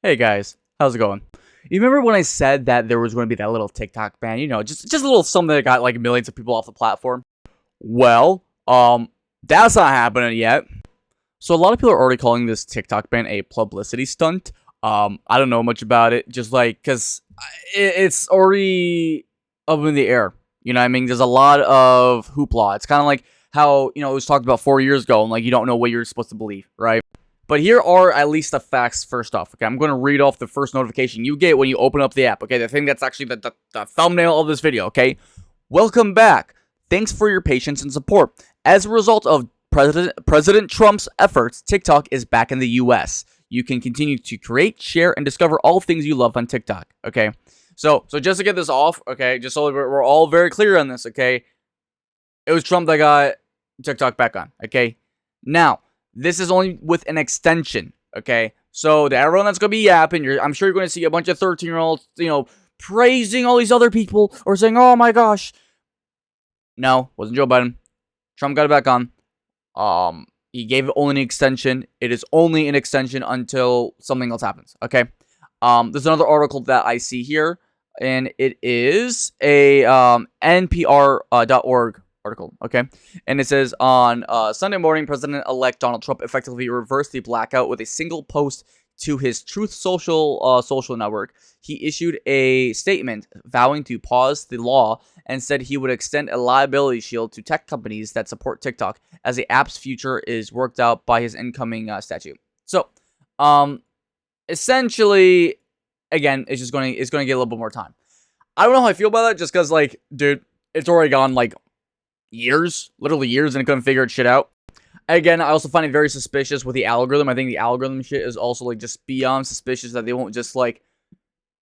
Hey guys, how's it going? You remember when I said that there was going to be that little TikTok ban? Just a little something that got like millions of people off the platform. Well, that's not happening yet. So a lot of people are already calling this TikTok ban a publicity stunt. I don't know much about it, just like because it's already up in the air. You know what I mean? There's a lot of hoopla. It's kind of like how it was talked about 4 years ago, and like you don't know what you're supposed to believe, right? But here are at least the facts first off. Okay, I'm going to read off the first notification you get when you open up the app. Okay, the thing that's actually the thumbnail of this video. Okay, welcome back. Thanks for your patience and support. As a result of President Trump's efforts, TikTok is back in the U.S. You can continue to create, share, and discover all things you love on TikTok. Okay, so just to get this off. Okay, just so we're all very clear on this. Okay, it was Trump that got TikTok back on. Okay, now. This is only with an extension, okay? So everyone that's going to be yapping, I'm sure you're going to see a bunch of 13-year-olds, praising all these other people or saying, oh my gosh. No, wasn't Joe Biden. Trump got it back on. He gave it only an extension. It is only an extension until something else happens, okay? There's another article that I see here, and it is a NPR.org article, okay? And it says, on Sunday morning, President-elect Donald Trump effectively reversed the blackout with a single post to his Truth Social social network. He issued a statement vowing to pause the law and said he would extend a liability shield to tech companies that support TikTok as the app's future is worked out by his incoming statute. So, essentially, again, it's going to get a little bit more time. I don't know how I feel about that, just because, like, dude, it's already gone, like, literally years, and it couldn't figure shit out. Again, I also find it very suspicious with the algorithm. I think the algorithm shit is also, like, just beyond suspicious that they won't just, like,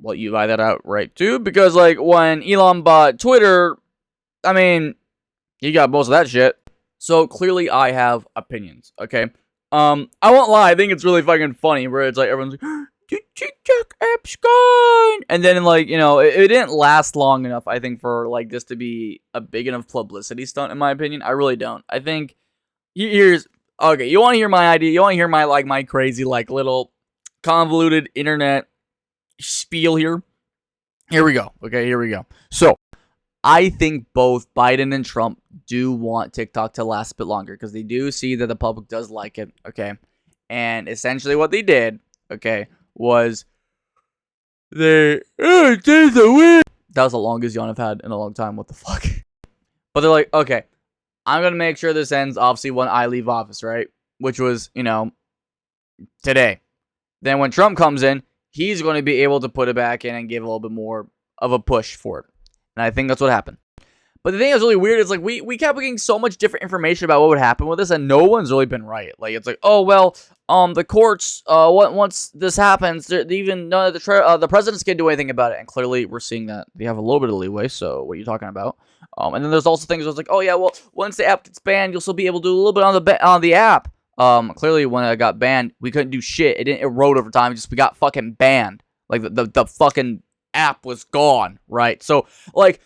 let you buy that out right too. Because, like, when Elon bought Twitter, I mean, he got most of that shit. So, clearly, I have opinions, okay? I won't lie, I think it's really fucking funny where it's like, everyone's like, the TikTok app's gone! And then, like, it didn't last long enough, I think, for, like, this to be a big enough publicity stunt, in my opinion. I really don't. I think, okay, you want to hear my idea? You want to hear my crazy, like, little convoluted internet spiel here? Here we go. Okay, here we go. So, I think both Biden and Trump do want TikTok to last a bit longer, because they do see that the public does like it, okay? And essentially what they did, okay, was that was the longest yawn I've had in a long time. What the fuck? But they're like, okay, I'm gonna make sure this ends obviously when I leave office, right? Which was, today. Then when Trump comes in, he's going to be able to put it back in and give a little bit more of a push for it. And I think that's what happened. But the thing that's really weird is, like, we kept getting so much different information about what would happen with this, and no one's really been right. Like, it's like, oh, well, the courts, once this happens, even none of the presidents can't do anything about it. And clearly, we're seeing that they have a little bit of leeway, so what are you talking about? And then there's also things where it's like, oh, yeah, well, once the app gets banned, you'll still be able to do a little bit on the app. Clearly, when it got banned, we couldn't do shit. It didn't erode over time, we got fucking banned. Like, the fucking app was gone, right? So, like,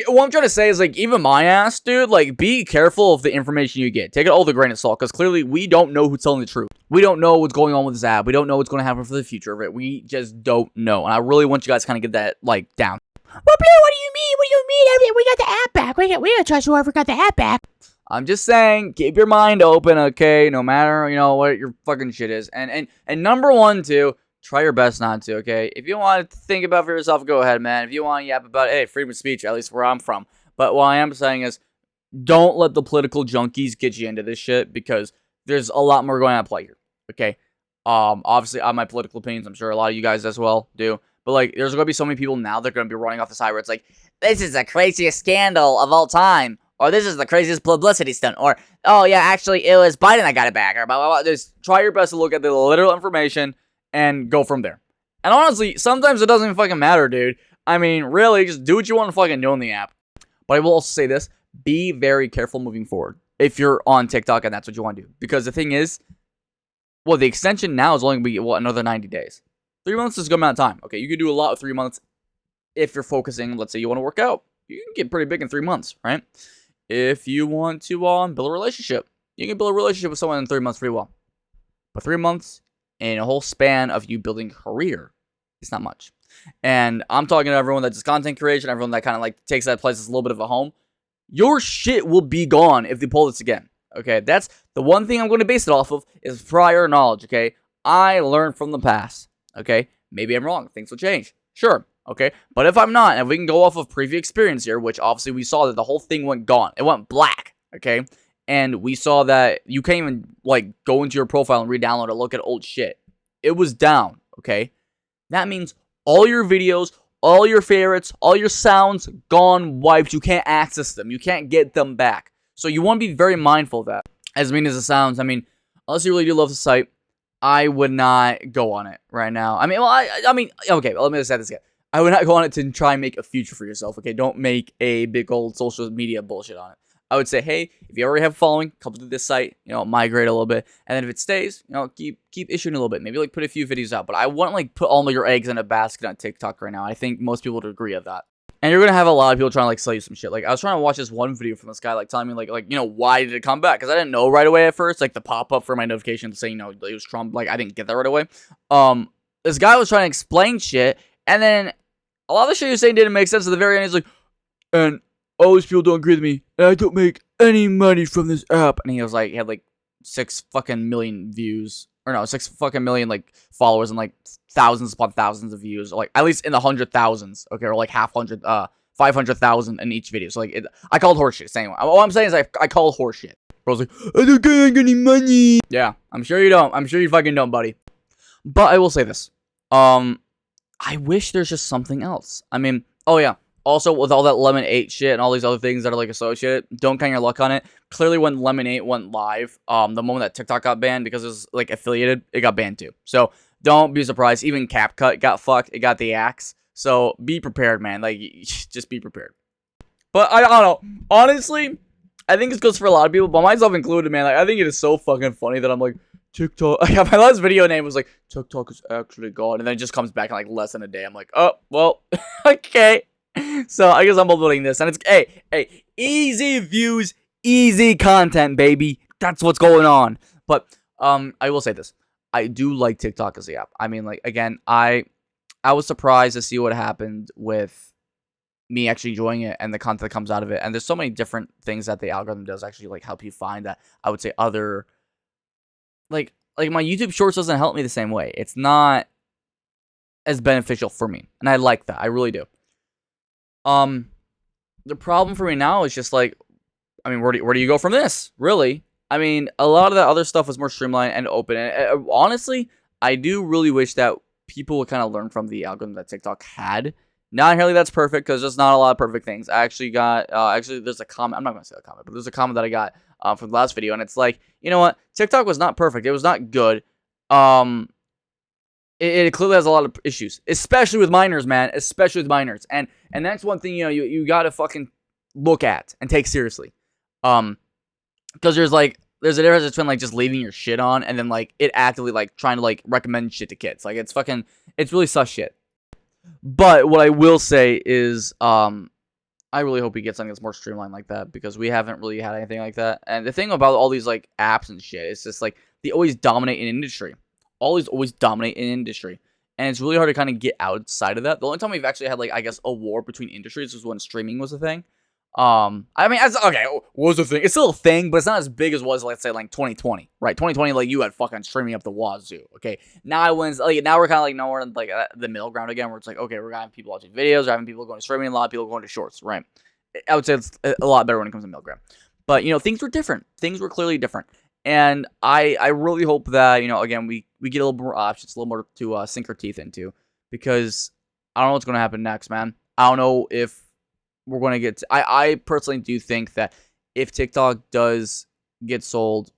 what I'm trying to say is, like, even my ass, dude, like, be careful of the information you get. Take it all with a grain of salt, because clearly we don't know who's telling the truth. We don't know what's going on with this app. We don't know what's going to happen for the future of it. We just don't know. And I really want you guys to kind of get that, like, down. Well, Blue, what do you mean? What do you mean? We got the app back. We gotta trust whoever got the app back. I'm just saying, keep your mind open, okay? No matter, what your fucking shit is. And number one, too, try your best not to, okay? If you want to think about it for yourself, go ahead, man. If you want to yap about it, hey, freedom of speech, at least where I'm from. But what I am saying is, don't let the political junkies get you into this shit, because there's a lot more going on at play here, okay? Obviously, I have my political opinions. I'm sure a lot of you guys as well do. But, like, there's going to be so many people now that are going to be running off the side where it's like, this is the craziest scandal of all time. Or this is the craziest publicity stunt. Or, oh, yeah, actually, it was Biden that got it back. Or blah, blah, blah. Just try your best to look at the literal information and go from there. And honestly, sometimes it doesn't even fucking matter, dude. I mean, really, just do what you want to fucking do in the app. But I will also say this. Be very careful moving forward if you're on TikTok and that's what you want to do. Because the thing is, well, the extension now is only going to be, another 90 days. 3 months is a good amount of time. Okay, you can do a lot with 3 months if you're focusing. Let's say you want to work out. You can get pretty big in 3 months, right? If you want to build a relationship, you can build a relationship with someone in 3 months pretty well. But 3 months in a whole span of you building a career, it's not much. And I'm talking to everyone that does content creation, everyone that kind of like takes that place as a little bit of a home. Your shit will be gone if they pull this again. Okay, that's the one thing I'm going to base it off of is prior knowledge. Okay, I learned from the past. Okay, maybe I'm wrong. Things will change. Sure. Okay, but if I'm not, and if we can go off of previous experience here, which obviously we saw that the whole thing went gone. It went black. Okay, and we saw that you can't even like go into your profile and re-download or look at old shit. It was down. Okay, that means all your videos, all your favorites, all your sounds, gone, wiped. You can't access them. You can't get them back. So you want to be very mindful of that. As mean as it sounds, I mean, unless you really do love the site, I would not go on it right now. I mean, well, I mean, okay, let me just say this again. I would not go on it to try and make a future for yourself, okay? Don't make a big old social media bullshit on it. I would say, hey, if you already have a following, come to this site, migrate a little bit. And then if it stays, keep issuing a little bit. Maybe, like, put a few videos out. But I wouldn't, like, put all of your eggs in a basket on TikTok right now. I think most people would agree with that. And you're going to have a lot of people trying to, like, sell you some shit. Like, I was trying to watch this one video from this guy, like, telling me, like, why did it come back? Because I didn't know right away at first. Like, the pop-up for my notification saying, it was Trump. Like, I didn't get that right away. This guy was trying to explain shit. And then a lot of the shit he was saying didn't make sense. At the very end, he's like, and all these people don't agree with me. And I don't make any money from this app. And he was like, he had, like, 6 fucking million views. Or no, 6 fucking million, like, followers and, like, thousands upon thousands of views. Or, like, at least in the 100,000s. Okay, or, like, 500,000 in each video. So, like, I called horseshit. Same. All I'm saying is I called horseshit. Bro's like, I don't get any money. Yeah, I'm sure you don't. I'm sure you fucking don't, buddy. But I will say this. I wish there's just something else. I mean, oh yeah. Also, with all that Lemon 8 shit and all these other things that are, like, associated, don't count your luck on it. Clearly, when Lemon 8 went live, the moment that TikTok got banned, because it was, like, affiliated, it got banned too. So, don't be surprised. Even CapCut got fucked. It got the axe. So, be prepared, man. Like, just be prepared. But, I don't know. Honestly, I think it's good for a lot of people, but myself included, man. Like, I think it is so fucking funny that I'm like, TikTok. My last video name was like, TikTok is actually gone. And then it just comes back in, like, less than a day. I'm like, oh, well, okay. So, I guess I'm uploading this. And it's, hey, easy views, easy content, baby. That's what's going on. But, I will say this. I do like TikTok as the app. I mean, like, again, I was surprised to see what happened with me actually enjoying it and the content that comes out of it. And there's so many different things that the algorithm does actually, like, help you find that I would say other, like my YouTube Shorts doesn't help me the same way. It's not as beneficial for me. And I like that. I really do. The problem for me now is just, like, I mean, where do you go from this? Really? I mean, a lot of that other stuff was more streamlined and open. And honestly, I do really wish that people would kind of learn from the algorithm that TikTok had. Not inherently that's perfect, because there's not a lot of perfect things. I actually got, there's a comment. I'm not going to say the comment, but there's a comment that I got from the last video. And it's like, you know what? TikTok was not perfect. It was not good. It clearly has a lot of issues, especially with minors, man. Especially with minors. And that's one thing, you got to fucking look at and take seriously. Because there's a difference between, like, just leaving your shit on and then, like, it actively, like, trying to, like, recommend shit to kids. Like, it's really sus shit. But what I will say is, I really hope we get something that's more streamlined like that, because we haven't really had anything like that. And the thing about all these, like, apps and shit, it's just, like, they always dominate an industry. Always dominate an industry. And it's really hard to kind of get outside of that. The only time we've actually had, like, I guess, a war between industries was when streaming was a thing. I mean, okay, was a thing. It's still a thing, but it's not as big as was, let's say, like, 2020, right? 2020, like, you had fucking streaming up the wazoo, okay? Now we're kind of, like, now we're in, like, the middle ground again, where it's like, okay, we're having people watching videos, we're having people going to streaming, a lot of people going to shorts, right? I would say it's a lot better when it comes to middle ground. But, things were different. Things were clearly different. And I really hope that, again, we get a little more options, a little more to sink our teeth into, because I don't know what's going to happen next, man. I don't know if we're going to get... I personally do think that if TikTok does get sold,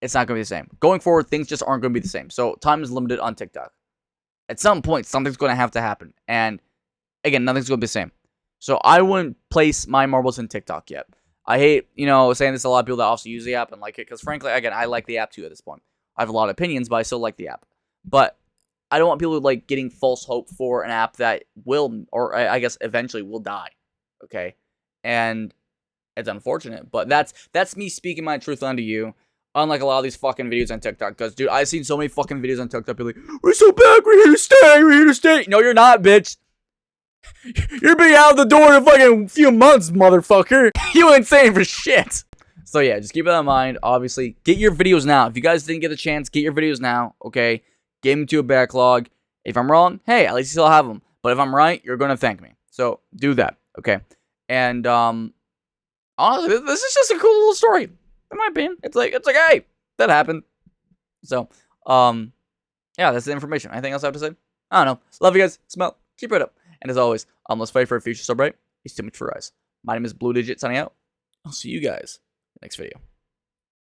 it's not going to be the same. Going forward, things just aren't going to be the same. So time is limited on TikTok. At some point, something's going to have to happen. And again, nothing's going to be the same. So I wouldn't place my marbles in TikTok yet. I hate, saying this to a lot of people that also use the app and like it, because frankly, again, I like the app too at this point. I have a lot of opinions, but I still like the app. But I don't want people, like, getting false hope for an app that will, or I guess eventually will die. Okay? And it's unfortunate, but that's me speaking my truth onto you. Unlike a lot of these fucking videos on TikTok. Because, dude, I've seen so many fucking videos on TikTok be like, we're so back, we're here to stay, we're here to stay. No, you're not, bitch. You're being out the door in a fucking few months, motherfucker. You ain't saying for shit. So, yeah, just keep that in mind. Obviously, get your videos now. If you guys didn't get a chance, get your videos now, okay? Get them to a backlog. If I'm wrong, hey, at least you still have them. But if I'm right, you're going to thank me. So, do that, okay? And, honestly, this is just a cool little story. In my opinion, it's like, hey, that happened. So, yeah, that's the information. Anything else I have to say? I don't know. Love you guys. Smell. Keep it up. And as always, let's fight for a future so bright. It's too much for us. My name is Blue Digit signing out. I'll see you guys in the next video.